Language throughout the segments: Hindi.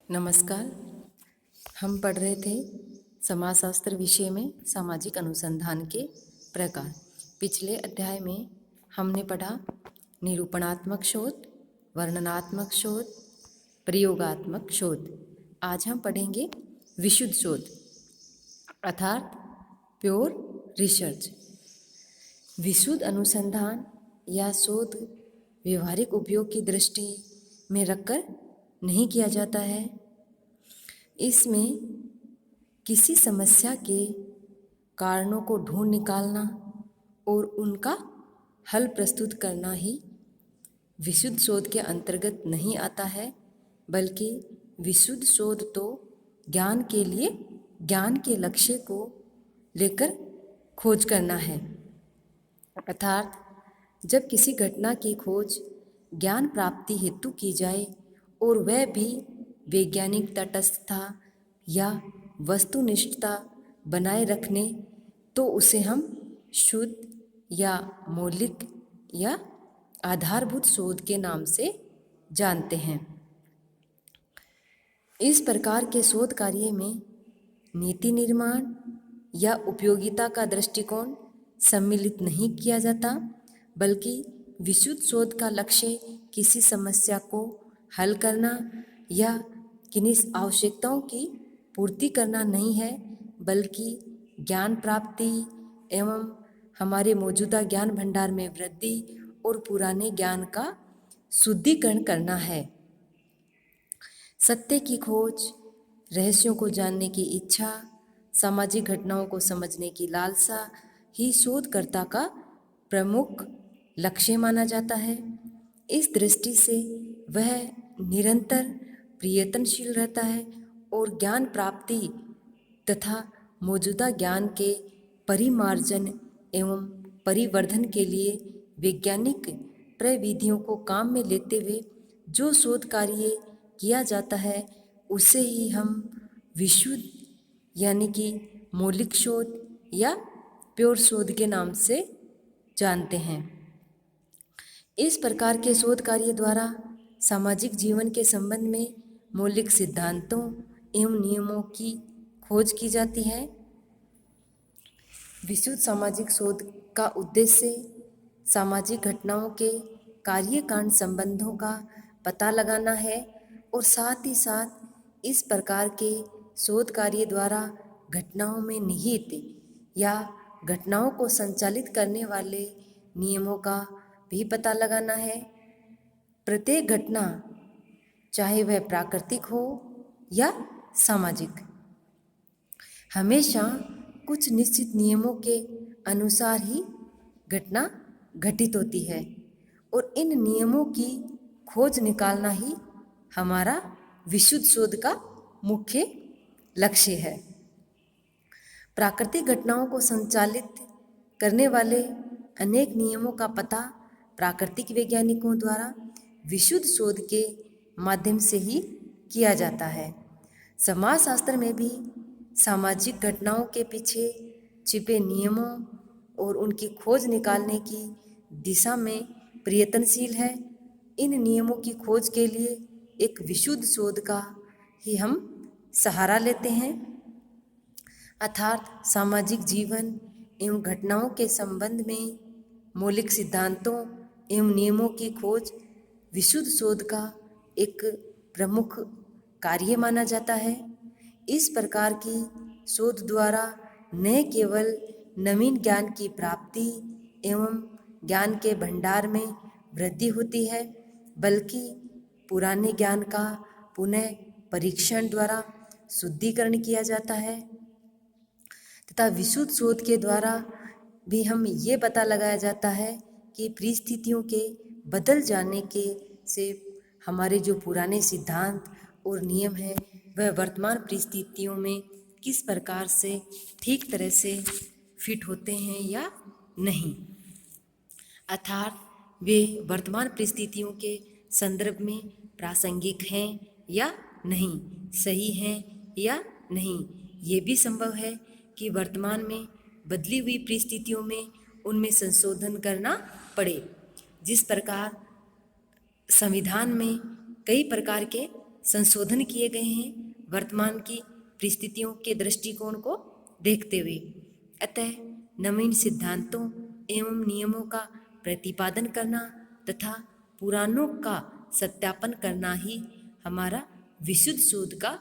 नमस्कार। हम पढ़ रहे थे समाजशास्त्र विषय में सामाजिक अनुसंधान के प्रकार। पिछले अध्याय में हमने पढ़ा निरूपणात्मक शोध, वर्णनात्मक शोध, प्रयोगात्मक शोध। आज हम पढ़ेंगे विशुद्ध शोध अर्थात प्योर रिसर्च। विशुद्ध अनुसंधान या शोध व्यवहारिक उपयोग की दृष्टि में रखकर नहीं किया जाता है। इसमें किसी समस्या के कारणों को ढूंढ निकालना और उनका हल प्रस्तुत करना ही विशुद्ध शोध के अंतर्गत नहीं आता है, बल्कि विशुद्ध शोध तो ज्ञान के लिए ज्ञान के लक्ष्य को लेकर खोज करना है। अर्थात जब किसी घटना की खोज ज्ञान प्राप्ति हेतु की जाए और वह भी वैज्ञानिक तटस्थता या वस्तुनिष्ठता बनाए रखने, तो उसे हम शुद्ध या मौलिक या आधारभूत शोध के नाम से जानते हैं। इस प्रकार के शोध कार्य में नीति निर्माण या उपयोगिता का दृष्टिकोण सम्मिलित नहीं किया जाता, बल्कि विशुद्ध शोध का लक्ष्य किसी समस्या को हल करना या किन्हीं आवश्यकताओं की पूर्ति करना नहीं है, बल्कि ज्ञान प्राप्ति एवं हमारे मौजूदा ज्ञान भंडार में वृद्धि और पुराने ज्ञान का शुद्धिकरण करना है। सत्य की खोज, रहस्यों को जानने की इच्छा, सामाजिक घटनाओं को समझने की लालसा ही शोधकर्ता का प्रमुख लक्ष्य माना जाता है। इस दृष्टि से वह निरंतर प्रयत्नशील रहता है और ज्ञान प्राप्ति तथा मौजूदा ज्ञान के परिमार्जन एवं परिवर्धन के लिए वैज्ञानिक प्रविधियों को काम में लेते हुए जो शोध कार्य किया जाता है, उसे ही हम विशुद्ध यानी कि मौलिक शोध या प्योर शोध के नाम से जानते हैं। इस प्रकार के शोध कार्य द्वारा सामाजिक जीवन के संबंध में मौलिक सिद्धांतों एवं नियमों की खोज की जाती है। विशुद्ध सामाजिक शोध का उद्देश्य सामाजिक घटनाओं के कार्यकारण संबंधों का पता लगाना है और साथ ही साथ इस प्रकार के शोध कार्य द्वारा घटनाओं में निहित या घटनाओं को संचालित करने वाले नियमों का भी पता लगाना है। प्रत्येक घटना, चाहे वह प्राकृतिक हो या सामाजिक, हमेशा कुछ निश्चित नियमों के अनुसार ही घटना घटित होती है और इन नियमों की खोज निकालना ही हमारा विशुद्ध शोध का मुख्य लक्ष्य है। प्राकृतिक घटनाओं को संचालित करने वाले अनेक नियमों का पता प्राकृतिक वैज्ञानिकों द्वारा विशुद्ध शोध के माध्यम से ही किया जाता है। समाजशास्त्र में भी सामाजिक घटनाओं के पीछे छिपे नियमों और उनकी खोज निकालने की दिशा में प्रयत्नशील है। इन नियमों की खोज के लिए एक विशुद्ध शोध का ही हम सहारा लेते हैं, अर्थात सामाजिक जीवन एवं घटनाओं के संबंध में मौलिक सिद्धांतों एवं नियमों की खोज विशुद्ध शोध का एक प्रमुख कार्य माना जाता है। इस प्रकार की शोध द्वारा न केवल नवीन ज्ञान की प्राप्ति एवं ज्ञान के भंडार में वृद्धि होती है, बल्कि पुराने ज्ञान का पुनः परीक्षण द्वारा शुद्धिकरण किया जाता है तथा विशुद्ध शोध के द्वारा भी हम ये पता लगाया जाता है कि परिस्थितियों के बदल जाने के से हमारे जो पुराने सिद्धांत और नियम हैं, वह वर्तमान परिस्थितियों में किस प्रकार से ठीक तरह से फिट होते हैं या नहीं, अर्थात वे वर्तमान परिस्थितियों के संदर्भ में प्रासंगिक हैं या नहीं, सही हैं या नहीं। ये भी संभव है कि वर्तमान में बदली हुई परिस्थितियों में उनमें संशोधन करना पड़े। जिस प्रकार संविधान में कई प्रकार के संशोधन किए गए हैं वर्तमान की परिस्थितियों के दृष्टिकोण को देखते हुए। अतः नवीन सिद्धांतों एवं नियमों का प्रतिपादन करना तथा पुरानों का सत्यापन करना ही हमारा विशुद्ध शोध का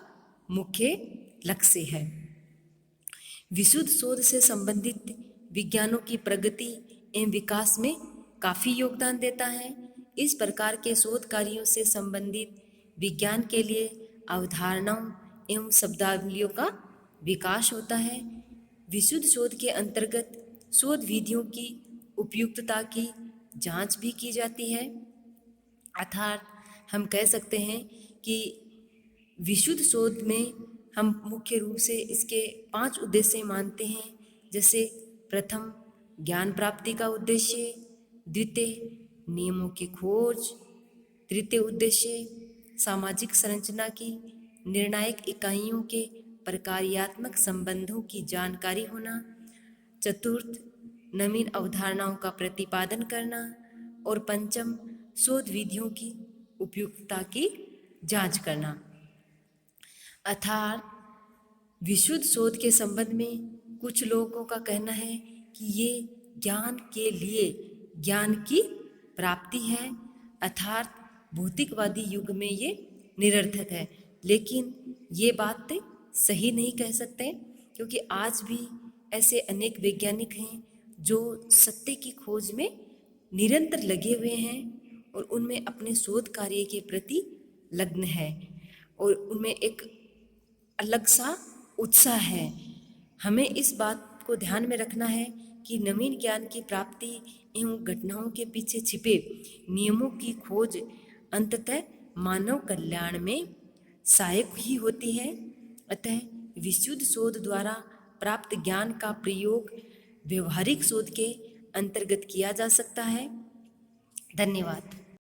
मुख्य लक्ष्य है। विशुद्ध शोध से संबंधित विज्ञानों की प्रगति एवं विकास में काफ़ी योगदान देता है। इस प्रकार के शोध कार्यों से संबंधित विज्ञान के लिए अवधारणाओं एवं शब्दावलियों का विकास होता है। विशुद्ध शोध के अंतर्गत शोध विधियों की उपयुक्तता की जांच भी की जाती है। अर्थात हम कह सकते हैं कि विशुद्ध शोध में हम मुख्य रूप से इसके 5 उद्देश्य मानते हैं। जैसे प्रथम, ज्ञान प्राप्ति का उद्देश्य, द्वितीय, नियमों की खोज, तृतीय उद्देश्य, सामाजिक संरचना की निर्णायक इकाइयों के प्रकार्यात्मक संबंधों की जानकारी होना, चतुर्थ, नवीन अवधारणाओं का प्रतिपादन करना और पंचम, शोध विधियों की उपयुक्तता की जांच करना। अर्थात विशुद्ध शोध के संबंध में कुछ लोगों का कहना है कि ये ज्ञान के लिए ज्ञान की प्राप्ति है, अर्थात भौतिकवादी युग में ये निरर्थक है। लेकिन ये बात सही नहीं कह सकते, क्योंकि आज भी ऐसे अनेक वैज्ञानिक हैं जो सत्य की खोज में निरंतर लगे हुए हैं और उनमें अपने शोध कार्य के प्रति लग्न है और उनमें एक अलग सा उत्साह है। हमें इस बात को ध्यान में रखना है कि नवीन ज्ञान की प्राप्ति एवं घटनाओं के पीछे छिपे नियमों की खोज अंततः मानव कल्याण में सहायक ही होती है। अतः विशुद्ध शोध द्वारा प्राप्त ज्ञान का प्रयोग व्यवहारिक शोध के अंतर्गत किया जा सकता है। धन्यवाद।